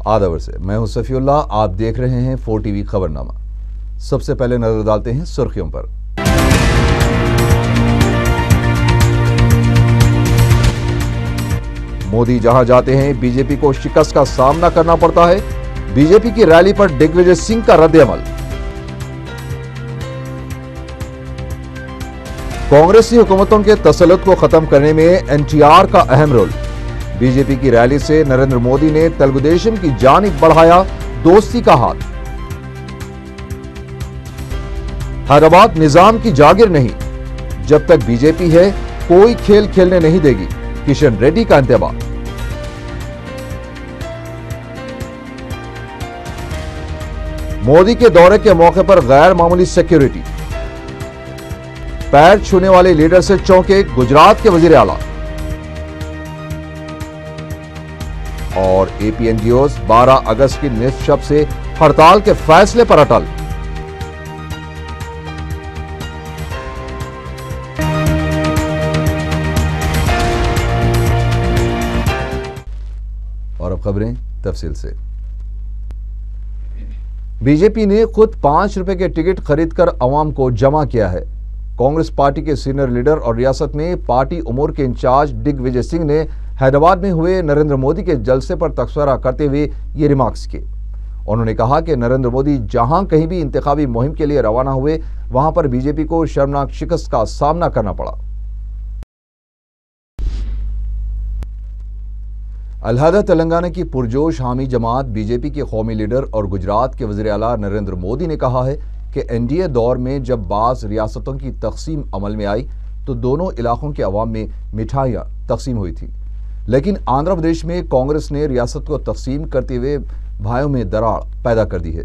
आदावर से मैं हूं सफीउल्लाह, आप देख रहे हैं 4TV खबरनामा। सबसे पहले नजर डालते हैं सुर्खियों पर। मोदी जहां जाते हैं बीजेपी को शिकस्त का सामना करना पड़ता है। बीजेपी की रैली पर दिग्विजय सिंह का रद्द-ए-अमल। कांग्रेसी हुकूमतों के तसल्लुत को खत्म करने में एनटीआर का अहम रोल। बीजेपी की रैली से नरेंद्र मोदी ने तेलुगु देशम की जानिब बढ़ाया दोस्ती का हाथ। हैदराबाद निजाम की जागीर नहीं, जब तक बीजेपी है कोई खेल खेलने नहीं देगी, किशन रेड्डी का इंतबा। मोदी के दौरे के मौके पर गैर मामूली सिक्योरिटी। पैर छूने वाले लीडर से चौंके गुजरात के वजीर आला। और एपीएनजीओस 12 अगस्त की निष्पक्ष से हड़ताल के फैसले पर अटल। और अब खबरें तफसील से। बीजेपी ने खुद 5 रुपए के टिकट खरीदकर अवाम को जमा किया है। कांग्रेस पार्टी के सीनियर लीडर और रियासत में पार्टी उमूर के इंचार्ज दिग्विजय सिंह ने हैदराबाद में हुए नरेंद्र मोदी के जलसे पर तबसरा करते हुए ये रिमार्क्स किए। उन्होंने कहा कि नरेंद्र मोदी जहां कहीं भी इंतखाबी मुहिम के लिए रवाना हुए, वहां पर बीजेपी को शर्मनाक शिकस्त का सामना करना पड़ा। अलहदा तेलंगाना की पुरजोश हामी जमात बीजेपी के कौमी लीडर और गुजरात के वज़ीर आला नरेंद्र मोदी ने कहा है कि एनडीए दौर में जब बाज़ रियासतों की तकसीम अमल में आई तो दोनों इलाकों के अवाम में मिठाइयाँ तकसीम हुई थी, लेकिन आंध्र प्रदेश में कांग्रेस ने रियासत को तकसीम करते हुए भाइयों में दरार पैदा कर दी है।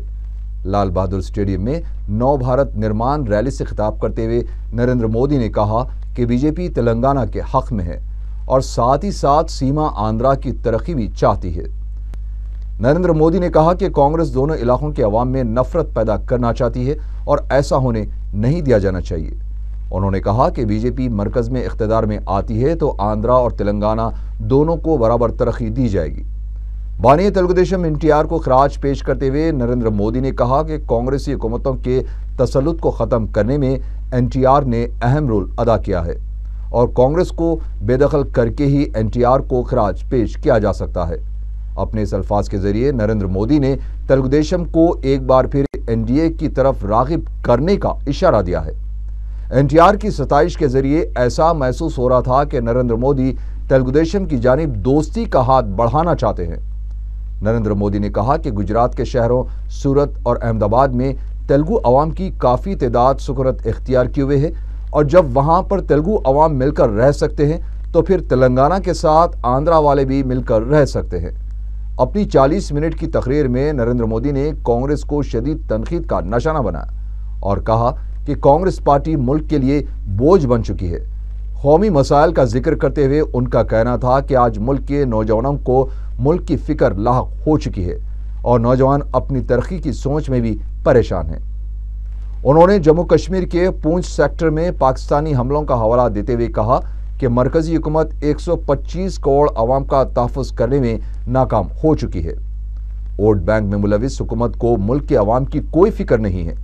लाल बहादुर स्टेडियम में नव भारत निर्माण रैली से खिताब करते हुए नरेंद्र मोदी ने कहा कि बीजेपी तेलंगाना के हक में है और साथ ही साथ सीमा आंध्रा की तरक्की भी चाहती है। नरेंद्र मोदी ने कहा कि कांग्रेस दोनों इलाकों के अवाम में नफरत पैदा करना चाहती है और ऐसा होने नहीं दिया जाना चाहिए। उन्होंने कहा कि बीजेपी मरकज में इख्तिदार में आती है तो आंध्रा और तेलंगाना दोनों को बराबर तरक्की दी जाएगी। बानी तेलुगु देशम एनटीआर को खराज पेश करते हुए नरेंद्र मोदी ने कहा कि कांग्रेसी हुकूमतों के तसल्लुत को खत्म करने में एनटीआर ने अहम रोल अदा किया है और कांग्रेस को बेदखल करके ही एनटीआर को खराज पेश किया जा सकता है। अपने इस अल्फाज के जरिए नरेंद्र मोदी ने तेलुगु देशम को एक बार फिर एनडीए की तरफ रागिब करने का इशारा दिया है। एनटीआर की सताइश के जरिए ऐसा महसूस हो रहा था कि नरेंद्र मोदी तेलुगु देशम की जानिब दोस्ती का हाथ बढ़ाना चाहते हैं। नरेंद्र मोदी ने कहा कि गुजरात के शहरों सूरत और अहमदाबाद में तेलुगु अवाम की काफ़ी तादाद सुकूनत इख्तियार किए हुए है और जब वहां पर तेलुगु अवाम मिलकर रह सकते हैं तो फिर तेलंगाना के साथ आंध्रा वाले भी मिलकर रह सकते हैं। अपनी 40 मिनट की तकरीर में नरेंद्र मोदी ने कांग्रेस को शदीद तनकीद का निशाना बनाया और कहा कि कांग्रेस पार्टी मुल्क के लिए बोझ बन चुकी है। कौमी मसाइल का जिक्र करते हुए उनका कहना था कि आज मुल्क के नौजवानों को मुल्क की फिक्र लाहक हो चुकी है और नौजवान अपनी तरक्की की सोच में भी परेशान हैं। उन्होंने जम्मू कश्मीर के पूंछ सेक्टर में पाकिस्तानी हमलों का हवाला देते हुए कहा कि मरकजी हुकूमत 125 करोड़ अवाम का तहफ़्फ़ुज़ करने में नाकाम हो चुकी है। वोट बैंक में मुलविस हुकूमत को मुल्क के अवाम की कोई फिक्र नहीं है।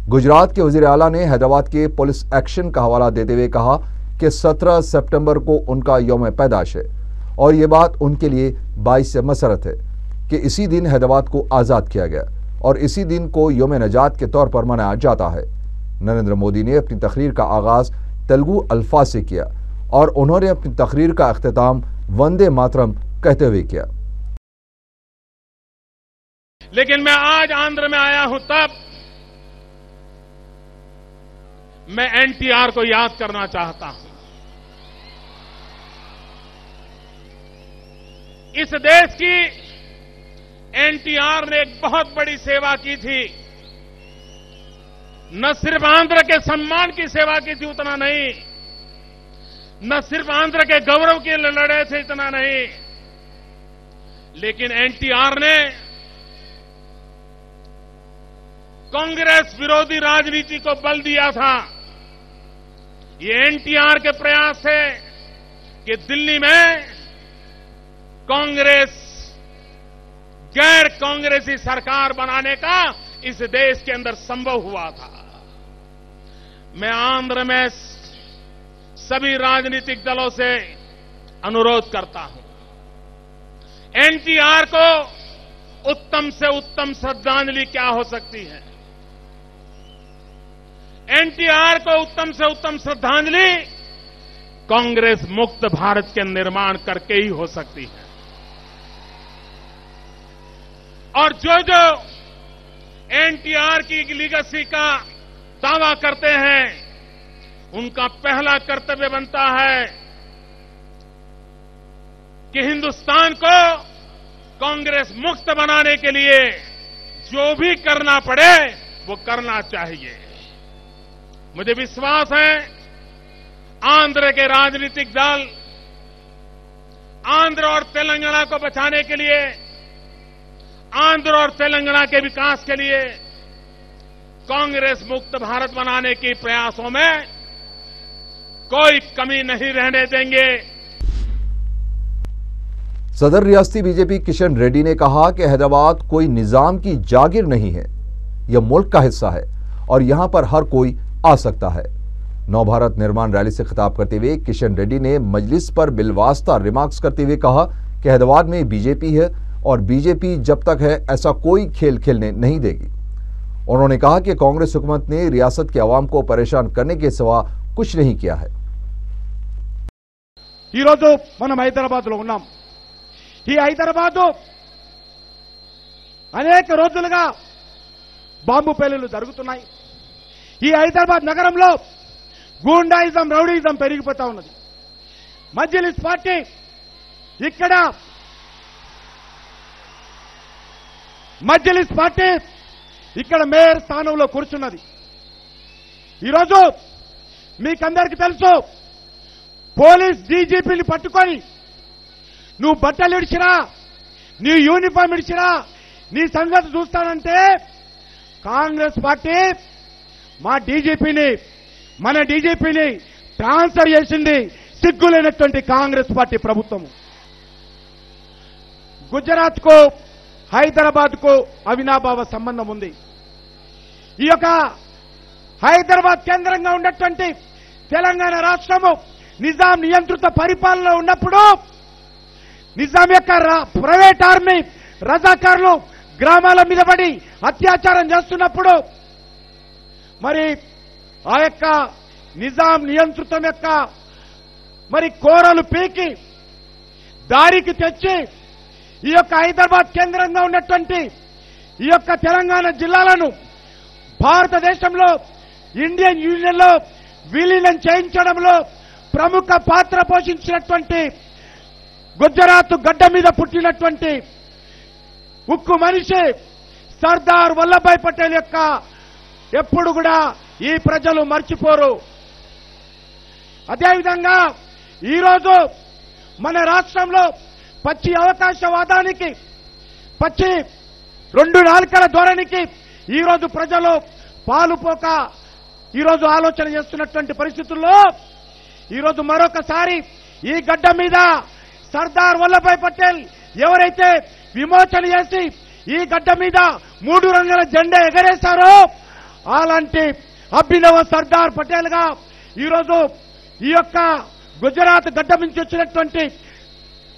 गुजरात के वज़ीर आला ने हैदराबाद के पुलिस एक्शन का हवाला देते हुए कहा कि 17 सितंबर को उनका यौम पैदाश है और ये बात उनके लिए बाइस मसरत है कि इसी दिन हैदराबाद को आज़ाद किया गया और इसी दिन को यौम नजात के तौर पर मनाया जाता है। नरेंद्र मोदी ने अपनी तकरीर का आगाज़ तेलुगु अल्फाज से किया और उन्होंने अपनी तकरीर का अख्तिताम वंदे मातरम कहते हुए किया। लेकिन मैं आज आंध्र में आया हूं तब मैं एनटीआर को याद करना चाहता हूं। इस देश की एनटीआर ने एक बहुत बड़ी सेवा की थी। न सिर्फ आंध्र के सम्मान की सेवा की थी, उतना नहीं, न सिर्फ आंध्र के गौरव के लिए लड़े थे, इतना नहीं, लेकिन एनटीआर ने कांग्रेस विरोधी राजनीति को बल दिया था। ये एनटीआर के प्रयास है कि दिल्ली में कांग्रेस गैर कांग्रेसी सरकार बनाने का इस देश के अंदर संभव हुआ था। मैं आंध्र में सभी राजनीतिक दलों से अनुरोध करता हूं, एनटीआर को उत्तम से उत्तम श्रद्धांजलि क्या हो सकती है? एनटीआर को उत्तम से उत्तम श्रद्धांजलि कांग्रेस मुक्त भारत के निर्माण करके ही हो सकती है। और जो जो एनटीआर की लीगेसी का दावा करते हैं, उनका पहला कर्तव्य बनता है कि हिंदुस्तान को कांग्रेस मुक्त बनाने के लिए जो भी करना पड़े वो करना चाहिए। मुझे विश्वास है आंध्र के राजनीतिक दल आंध्र और तेलंगाना को बचाने के लिए, आंध्र और तेलंगाना के विकास के लिए कांग्रेस मुक्त भारत बनाने के प्रयासों में कोई कमी नहीं रहने देंगे। सदर रियासती बीजेपी किशन रेड्डी ने कहा कि हैदराबाद कोई निजाम की जागीर नहीं है, यह मुल्क का हिस्सा है और यहां पर हर कोई आ सकता है। नवभारत निर्माण रैली से खिताब करते हुए किशन रेड्डी ने मजलिस पर बिलवास्ता रिमार्क्स करते हुए कहा कि हैदराबाद में बीजेपी है और बीजेपी जब तक है ऐसा कोई खेल खेलने नहीं देगी। उन्होंने कहा कि कांग्रेस हुकूमत ने रियासत के अवाम को परेशान करने के सिवा कुछ नहीं किया है। మనం హైదరాబాద్లో ఉన్నాం। ఈ హైదరాబాదు అనేక రోజులుగా బాంబు పేలుళ్లు జరుగుతున్నాయి। ఈ హైదరాబాద్ నగరంలో గూండాయిజం, రౌడీయిజం పెరిగిపోతా ఉన్నది। మజ్లిస్ పార్టీ ఇక్కడ మేయర్ స్థానంలో కూర్చున్నది। ఈరోజు మీకందరికీ తెలుసు, పోలీస్ డీజీపీని పట్టుకొని నువ్వు బట్టలు ఇడిచినా, నీ యూనిఫామ్ ఇడిచినా నీ సంగతి చూస్తానంటే కాంగ్రెస్ పార్టీ మన డీజీపీని ట్రాన్స్ఫర్ చేసింది సిగ్గులేనటువంటి కాంగ్రెస్ పార్టీ ప్రభుత్వం। గుజరాత్ కు హైదరాబాద్ కు అవినాభావ సంబంధం ఉంది। ఈ యొక్క హైదరాబాద్ కేంద్రంగా ఉన్నటువంటి తెలంగాణ రాష్ట్రము నిజాం నియంత్రిత పరిపాలనలో ఉన్నప్పుడు నిజాం యొక్క ప్రైవేట్ ఆర్మీ రజాకార్లు గ్రామాల మీద పడి అత్యాచారం చేస్తున్నప్పుడు మరి ఆ యొక్క నిజాం నియంత్రితం యొక్క మరి కోరలు పీకి దారికి తెచ్చి ఈ యొక్క హైదరాబాద్ కేంద్రంగా ఉన్నటువంటి ఈ యొక్క తెలంగాణ జిల్లాలను భారతదేశంలో ఇండియన్ యూనియన్లో విలీనం చేయించడంలో ప్రముఖ పాత్ర పోషించినటువంటి గుజరాత్ గడ్డ మీద పుట్టినటువంటి ఉక్కు మనిషి సర్దార్ వల్లభాయ్ పటేల్ యొక్క ఎప్పుడు కూడా ఈ ప్రజలు మర్చిపోరు। అదేవిధంగా ఈరోజు మన రాష్ట్రంలో పచ్చి అవకాశవాదానికి, పచ్చి రెండు నాలుకల ధోరణికి ఈరోజు ప్రజలు పాలుపోక ఈరోజు ఆలోచన చేస్తున్నటువంటి పరిస్థితుల్లో ఈరోజు మరొకసారి ఈ గడ్డ మీద సర్దార్ వల్లభాయ్ పటేల్ ఎవరైతే విమోచన చేసి ఈ గడ్డ మీద 3 రంగుల జెండా ఎగరేశారో అలాంటి అభినవ సర్దార్ పటేల్ గా ఈరోజు ఈ యొక్క గుజరాత్ గడ్డ నుంచి వచ్చినటువంటి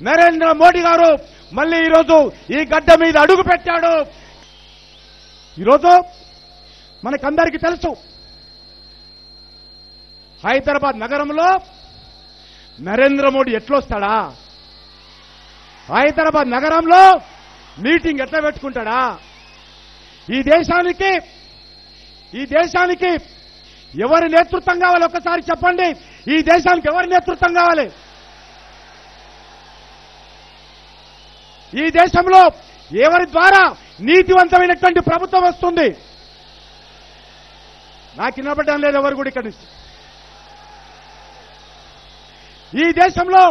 నరేంద్ర మోడీ గారు మళ్ళీ ఈరోజు ఈ గడ్డ మీద అడుగు పెట్టాడు। ఈరోజు మనకందరికీ తెలుసు, హైదరాబాద్ నగరంలో నరేంద్ర మోడీ ఎట్లొస్తాడా, హైదరాబాద్ నగరంలో మీటింగ్ ఎట్లా పెట్టుకుంటాడా, ఈ దేశానికి ఎవరి నేతృత్వం కావాలి ఒక్కసారి చెప్పండి। ఈ దేశానికి ఎవరి నేతృత్వం కావాలి? ఈ దేశంలో ఎవరి ద్వారా నీతివంతమైనటువంటి ప్రభుత్వం వస్తుంది? నాకు వినపడడం లేదు ఎవరు కూడా ఇక్కడి నుంచి। ఈ దేశంలో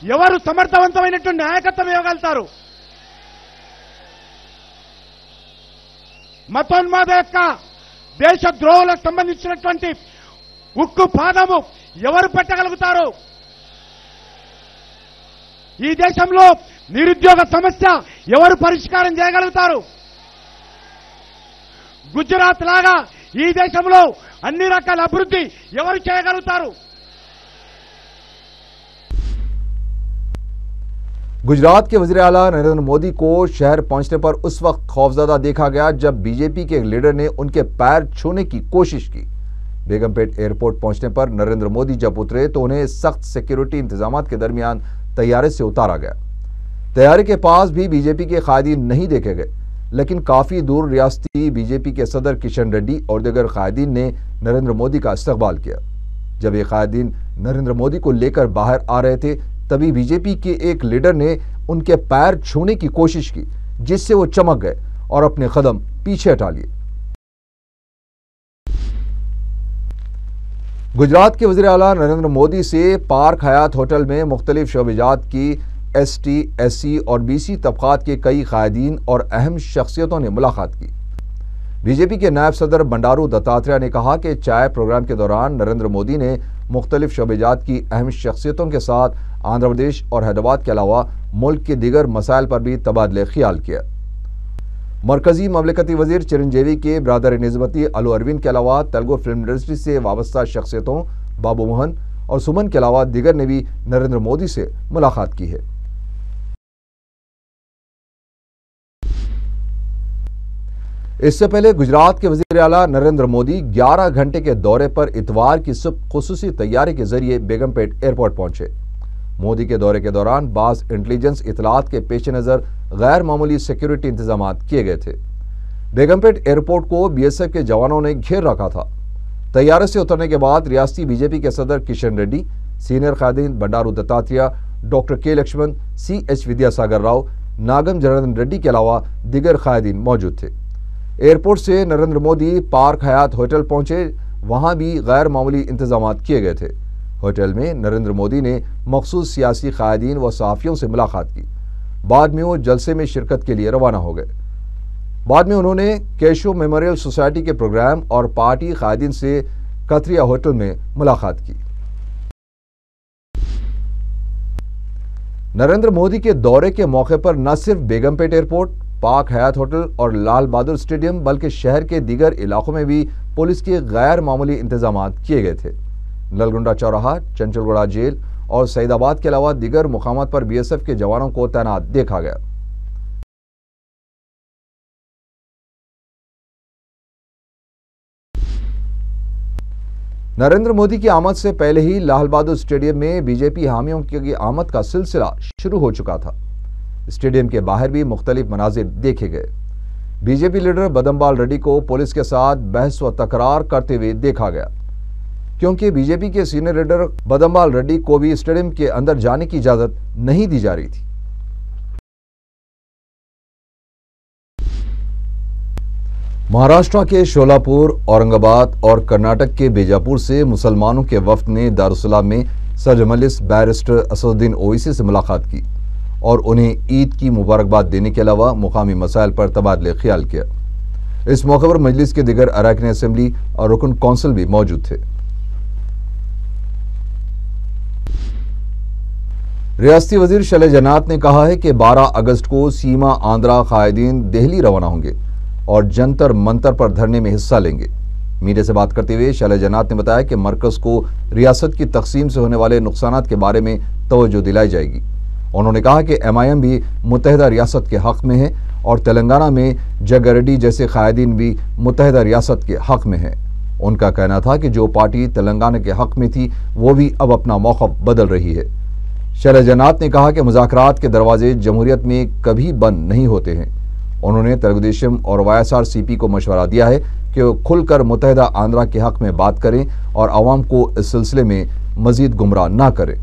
ఎవరు సమర్థవంతమైనటువంటి నాయకత్వం ఇవ్వగలుగుతారు? మతోన్మాద యొక్క దేశద్రోహులకు సంబంధించినటువంటి ఉక్కు పాదము ఎవరు పెట్టగలుగుతారు? ఈ దేశంలో నిరుద్యోగ సమస్య ఎవరు పరిష్కారం చేయగలుగుతారు? గుజరాత్ లాగా ఈ దేశంలో అన్ని రకాల అభివృద్ధి ఎవరు చేయగలుగుతారు? गुजरात के वज़ीर आला नरेंद्र मोदी को शहर पहुंचने पर उस वक्त खौफजदा देखा गया जब बीजेपी के एक लीडर ने उनके पैर छूने की कोशिश की। बेगमपेट एयरपोर्ट पहुंचने पर नरेंद्र मोदी जब उतरे तो उन्हें सख्त सिक्योरिटी इंतजामात के दरमियान तैयारे से उतारा गया। तैयारे के पास भी बीजेपी के कायदीन नहीं देखे गए, लेकिन काफी दूर रियासती बीजेपी के सदर किशन रेड्डी और दीगर कायदीन ने नरेंद्र मोदी का इस्तकबाल किया। जब ये कायदीन नरेंद्र मोदी को लेकर बाहर आ रहे थे, तभी बीजेपी के एक लीडर ने उनके पैर छूने की कोशिश की, जिससे वो चमक गए और अपने कदम पीछे हटा लिए। गुजरात के वज़ीर आला नरेंद्र मोदी से पार्क हयात होटल में मुख्तलिफ शोबेजात की एसटी, एससी और बीसी तबकात के कई कायदीन और अहम शख्सियतों ने मुलाकात की। बीजेपी के नायब सदर बंडारू दत्तात्रेय ने कहा कि चाय प्रोग्राम के दौरान नरेंद्र मोदी ने मुख्तलिफ शोबेजात की अहम शख्सियतों के साथ आंध्र प्रदेश और हैदराबाद के अलावा मुल्क के दीगर मसाइल पर भी तबादले ख्याल किया। मरकजी ममलिकती वजीर चिरंजीवी के ब्रादर निज़मती अलू अरविंद के अलावा तेलुगु फिल्म इंडस्ट्री से वाबस्ता शख्सियतों बाबू मोहन और सुमन के अलावा दीगर ने भी नरेंद्र मोदी से मुलाकात की है। इससे पहले गुजरात के वज़ीर आला नरेंद्र मोदी 11 घंटे के दौरे पर इतवार की सुबह खुसूसी तैयारी के जरिए बेगमपेट एयरपोर्ट पहुंचे। मोदी के दौरे के दौरान बाज़ इंटेलिजेंस इतलात के पेश नज़र गैर मामूली सिक्योरिटी इंतजाम किए गए थे। बेगमपेट एयरपोर्ट को बीएसएफ के जवानों ने घेर रखा था। तैयारे से उतरने के बाद रियासती बीजेपी के सदर किशन रेड्डी, सीनियर कायदीन बंडारू दत्तात्रेय, डॉक्टर के लक्ष्मण, CH विद्यासागर राव, नागम जनार्दन रेड्डी के अलावा दीगर कायदीन मौजूद थे। एयरपोर्ट से Narendra Modi park Hyatt hotel पहुंचे। वहां भी गैर मामूली इंतजाम किए गए थे। होटल में नरेंद्र मोदी ने मखसूस सियासी कायदीन व सहाफ़ियों से मुलाकात की। बाद में वो जलसे में शिरकत के लिए रवाना हो गए। बाद में उन्होंने केशव मेमोरियल सोसाइटी के प्रोग्राम और पार्टी कायदीन से कतरिया होटल में मुलाकात की। नरेंद्र मोदी के दौरे के मौके पर न सिर्फ Begumpet airport, park Hyatt hotel और लाल बहादुर स्टेडियम बल्कि शहर के दीगर इलाकों में भी पुलिस के गैर मामूली इंतजाम किए गए थे। नलगुंडा चौराहा, चंचलगुड़ा जेल और सईदाबाद के अलावा दीगर मुकामात पर बीएसएफ के जवानों को तैनात देखा गया। नरेंद्र मोदी की आमद से पहले ही लाल बहादुर स्टेडियम में बीजेपी हामियों की आमद का सिलसिला शुरू हो चुका था। स्टेडियम के बाहर भी मुख्तलिफ मनाजिर देखे गए। बीजेपी लीडर बदमबाल रेड्डी को पुलिस के साथ बहस व तकरार करते हुए देखा गया, क्योंकि बीजेपी के सीनियर लीडर बदमबाल रेड्डी को भी स्टेडियम के अंदर जाने की इजाजत नहीं दी जा रही थी। महाराष्ट्र के शोलापुर, औरंगाबाद और कर्नाटक के बीजापुर से मुसलमानों के वफ्द ने दारुसलाम में सदर मजलिस बैरिस्टर असदुद्दीन ओवैसी से मुलाकात की और उन्हें ईद की मुबारकबाद देने के अलावा मुकामी मसाइल पर तबादले ख्याल किया। इस मौके पर मजलिस के दीगर अरकान असेंबली और रुकन कौंसिल भी मौजूद थे। रियासती वजीर शैलेश जनात ने कहा है कि 12 अगस्त को सीमा आंध्रा कायदीन दिल्ली रवाना होंगे और जंतर मंतर पर धरने में हिस्सा लेंगे। मीडिया से बात करते हुए शैलेश जनात ने बताया कि मरकज को रियासत की तकसीम से होने वाले नुकसानात के बारे में तवज्जो दिलाई जाएगी। उन्होंने कहा कि MIM भी मुत्तहिदा रियासत के हक में है और तेलंगाना में जग्गारेड्डी जैसे कायदीन भी मुत्तहिदा रियासत के हक में है। उनका कहना था कि जो पार्टी तेलंगाना के हक में थी वो भी अब अपना मौक़िफ़ बदल रही है। शैलेश जनात ने कहा कि मुज़ाकरात के दरवाजे जमहूरियत में कभी बंद नहीं होते हैं। उन्होंने तेलुगुदेशम और YSRCP को मशवरा दिया है कि वो खुलकर मुत्तहिदा आंध्रा के हक में बात करें और आवाम को इस सिलसिले में मजीद गुमराह ना करें।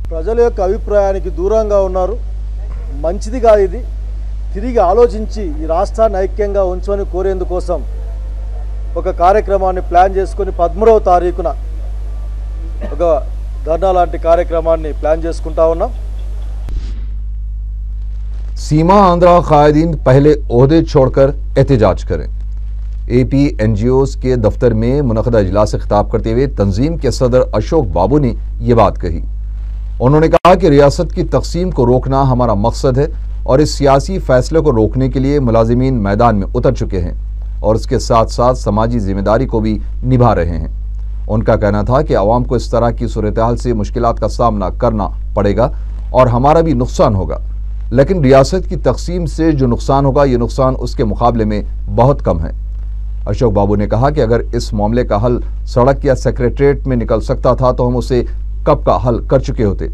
ప్రజల యొక్క అభిప్రాయానికి దూరంగా ఉన్నారు, మంచిది కాదు ఇది। తిరిగి ఆలోచించి ఈ రాష్ట్రాన్ని ఐక్యంగా ఉంచమని కోరేందుకోసం ఒక కార్యక్రమాన్ని ప్లాన్ చేసుకొని 13వ తారీఖున ఒక ధర్నా లాంటి కార్యక్రమాన్ని ప్లాన్ చేసుకుంటా ఉన్నాం। सीमा आंध्रा कायदीन पहले ओहदे छोड़कर एहतजाज करें। AP NGOs के दफ्तर में मुनक़दा इजलास से खिताब करते हुए तंजीम के सदर अशोक बाबू ने यह बात कही। उन्होंने कहा कि रियासत की तकसीम को रोकना हमारा मकसद है और इस सियासी फैसले को रोकने के लिए मुलाजिमीन मैदान में उतर चुके हैं और इसके साथ साथ समाजी जिम्मेदारी को भी निभा रहे हैं। उनका कहना था कि अवाम को इस तरह की सूरत-ए-हाल से मुश्किलात का सामना करना पड़ेगा और हमारा भी नुकसान होगा, लेकिन रियासत की तकसीम से जो नुकसान होगा ये नुकसान उसके मुकाबले में बहुत कम है। अशोक बाबू ने कहा कि अगर इस मामले का हल सड़क या सेक्रेटरीट में निकल सकता था तो हम उसे कब का हल कर चुके होते,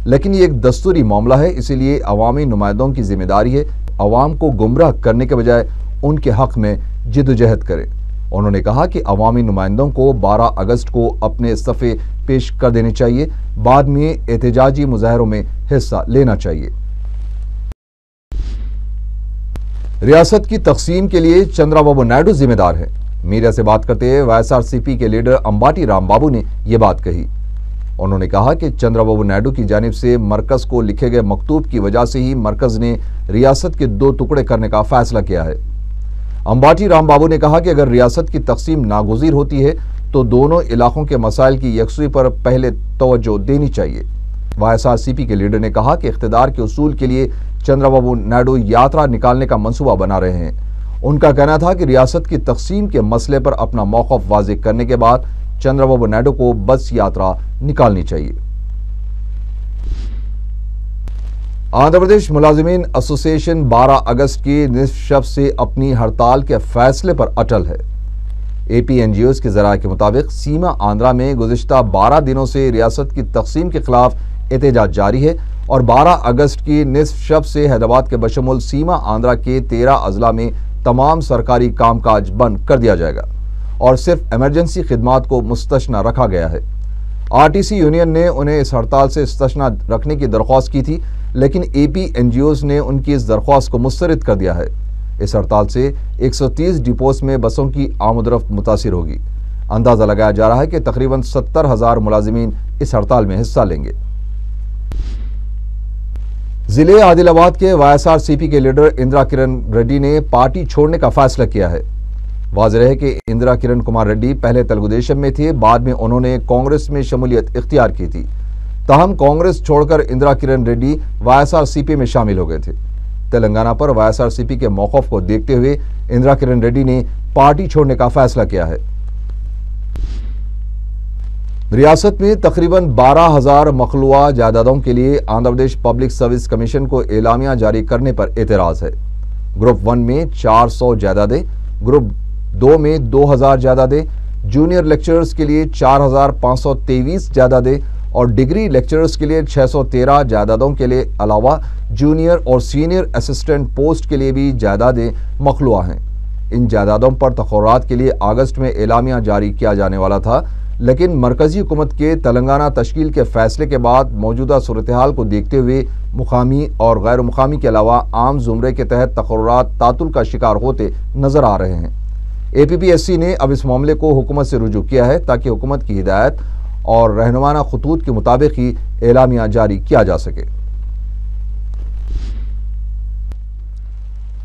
लेकिन ये एक दस्तूरी मामला है, इसीलिए अवामी नुमाइंदों की जिम्मेदारी है अवाम को गुमराह करने के बजाय उनके हक में जिद्दोजहद करें। उन्होंने कहा कि अवामी नुमाइंदों को 12 अगस्त को अपने इस्तीफे पेश कर देने चाहिए, बाद में एहतजाजी मुजाहरों में हिस्सा लेना चाहिए। रियासत की तकसीम के लिए चंद्राबाबू नायडू जिम्मेदार है। मीडिया से बात करते हुए वाईएसआरसीपी के लीडर अंबाटी रामबाबू ने यह बात कही। उन्होंने कहा कि चंद्राबाबू नायडू की जानिब से मरकज को लिखे गए मकतूब की वजह से ही मरकज ने रियासत के 2 टुकड़े करने का फैसला किया है। अंबाटी रामबाबू ने कहा कि अगर रियासत की तकसीम नागुज़ीर होती है तो दोनों इलाकों के मसाइल की यकसुई पर पहले तवज्जो देनी चाहिए। वाईएसआरसीपी के लीडर ने कहा कि इख्तिदार के उसूल के लिए चंद्राबाबू नायडू यात्रा निकालने का मंसूबा बना रहे हैं। उनका कहना था कि रियासत की तकसीम के मसले पर अपना मौक़िफ़ वाज़ेह करने के बाद चंद्राबाबू नायडू को बस यात्रा निकालनी चाहिए। आंध्र प्रदेश मुलाजिमीन एसोसिएशन 12 अगस्त की निसफ शब से अपनी हड़ताल के फैसले पर अटल है। APNGOs के ज़राए के मुताबिक सीमा आंध्रा में गुज़िश्ता 12 दिनों से रियासत की तकसीम के खिलाफ एहतजाज जारी है और 12 अगस्त की निसफ शब से हैदराबाद के बशमुल सीमा आंध्रा के 13 अजला में तमाम सरकारी कामकाज बंद कर दिया जाएगा और सिर्फ इमरजेंसी खिदमात को मुस्तस्ना रखा गया है। RTC यूनियन ने उन्हें इस हड़ताल से इस्तिस्ना रखने की दरख्वास्त की थी, लेकिन APNGOs ने उनकी इस दरख्वास्त को मुस्तरद कर दिया है। इस हड़ताल से 130 डिपोस में बसों की आमदरफ्त मुतासिर होगी। अंदाजा लगाया जा रहा है कि तकरीबन 70,000 मुलाजिमीन इस हड़ताल में हिस्सा लेंगे। जिले आदिलाबाद के YSRCP के लीडर इंदिरा किरण रेड्डी ने पार्टी छोड़ने का फैसला किया है। वाज़ेह है कि इंदिरा किरण कुमार रेड्डी पहले तेलुगुदेशम में थे, बाद में उन्होंने कांग्रेस में शमूलियत इख्तियार की थी। ताहम कांग्रेस छोड़कर इंदिरा किरण रेड्डी YSRCP में शामिल हो गए थे। तेलंगाना पर YSRCP के मौक़िफ़ को देखते हुए इंदिरा किरण रेड्डी ने पार्टी छोड़ने का फैसला किया है। रियासत में तकरीबन 12,000 मखलूआ जायदादों के लिए Andhra Pradesh public service commission को एलामिया जारी करने पर एतराज़ है। ग्रुप 1 में 400 जायदादें, ग्रुप 2 में 2,000 जायदादें, जूनियर लेक्चरर्स के लिए 4,523 जायदादें और डिग्री लेक्चरर्स के लिए 613 जायदादों के लिए अलावा जूनियर और सीनियर असिस्टेंट पोस्ट के लिए भी जायदादें मखलूआ हैं। इन जायदादों पर तखर्रात के लिए अगस्त में एलामिया जारी किया जाने वाला था, लेकिन मरकजी हुकूमत के तेलंगाना तश्कील के फैसले के बाद मौजूदा सूरत हाल को देखते हुए मुकामी और गैर मुकामी के अलावा आम जुमरे के तहत तखर्रात तातुल का शिकार होते नजर आ रहे हैं। APPSC ने अब इस मामले को हुकूमत से रुजू किया है ताकि हुकूमत की हिदायत और रहनुमाना खतूत के मुताबिक ही एलामिया जारी किया जा सके।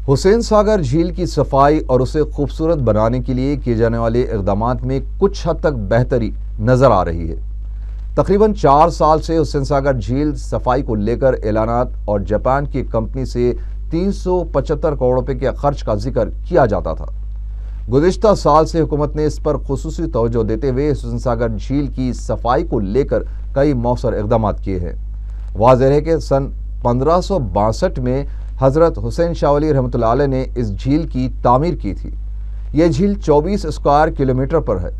हुसैन सागर झील की सफाई और उसे खूबसूरत बनाने के लिए किए जाने वाले इक़दामात में कुछ हद तक बेहतरी नजर आ रही है। तकरीबन 4 साल से हुसैन सागर झील सफाई को लेकर ऐलानात और जापान की कंपनी से 375 करोड़ रुपए के खर्च का जिक्र किया जाता था। गुज़िश्ता साल से हुकूमत ने इस पर खुसूसी तवज्जो देते हुए हुसैन सागर झील की सफाई को लेकर कई मौसर इक़दामात किए हैं। वाज़ेह है कि सन 1562 में हज़रत हुसैन शाह वली रहमतुल्लाह अलैह ने इस झील की तामीर की थी। यह झील 24 स्क्वायर किलोमीटर पर है।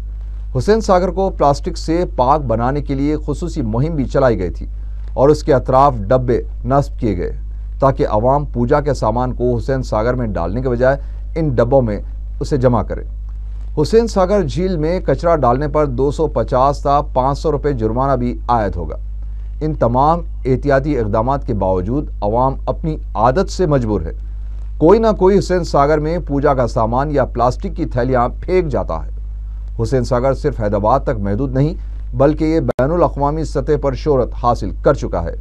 हुसैन सागर को प्लास्टिक से पाक बनाने के लिए खुसूसी मुहिम भी चलाई गई थी और उसके अतराफ डब्बे नस्ब किए गए ताकि अवाम पूजा के सामान को हुसैन सागर में डालने के बजाय इन डब्बों में उसे जमा करें। हुसैन सागर झील में कचरा डालने पर 250 था 500 रुपये जुर्माना भी आयद होगा। इन तमाम एहतियाती इक़दामात के बावजूद अवाम अपनी आदत से मजबूर है। कोई ना कोई हुसैन सागर में पूजा का सामान या प्लास्टिक की थैलियां फेंक जाता है। हुसैन सागर सिर्फ हैदराबाद तक महदूद नहीं बल्कि ये बैनुल अक़वामी सतह पर शोहरत हासिल कर चुका है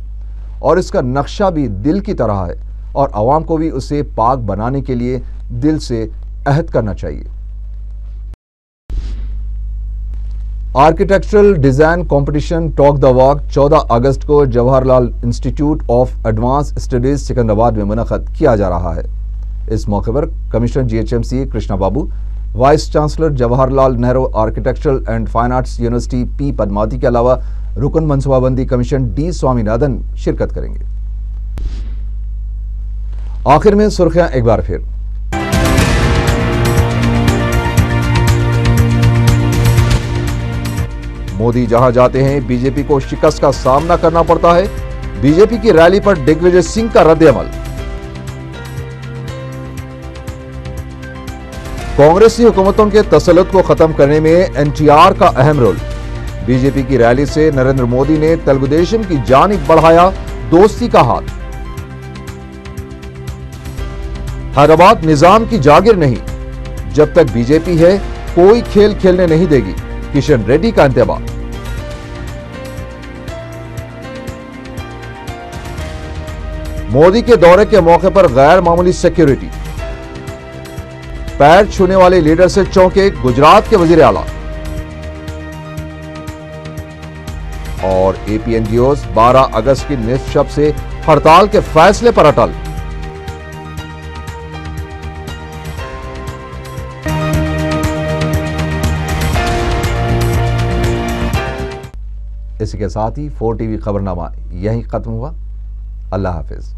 और इसका नक्शा भी दिल की तरह है और अवाम को भी उसे पाक बनाने के लिए दिल से अहद करना चाहिए। Architectural design competition talk the walk 14 अगस्त को Jawaharlal institute of advance studies Secunderabad में मुनक़द किया जा रहा है। इस मौके पर commissioner GHMC Krishna Babu, vice chancellor Jawaharlal Nehru architectural and fine arts university P Padmavati के अलावा रुकन मनसूबाबंदी कमीशन D स्वामीनाथन शिरकत करेंगे। आखिर में सुर्खियां एक बार फिर। मोदी जहां जाते हैं बीजेपी को शिकस्त का सामना करना पड़ता है। बीजेपी की रैली पर दिग्विजय सिंह का रद्द-ए-अमल। कांग्रेसी हुकूमतों के तसल्लुत को खत्म करने में NTR का अहम रोल। बीजेपी की रैली से नरेंद्र मोदी ने तेलुगुदेशम की जानिब बढ़ाया दोस्ती का हाथ। हैदराबाद निजाम की जागीर नहीं, जब तक बीजेपी है कोई खेल खेलने नहीं देगी, किशन रेड्डी का इंतबा। मोदी के दौरे के मौके पर गैर मामूली सिक्योरिटी, पैर छूने वाले लीडर से चौंके गुजरात के वजीर आला। और APNGOs 12 अगस्त की निष्पक्ष से हड़ताल के फैसले पर अटल। इसी के साथ ही 4 TV खबरनामा यहीं खत्म हुआ। अल्लाह हाफिज।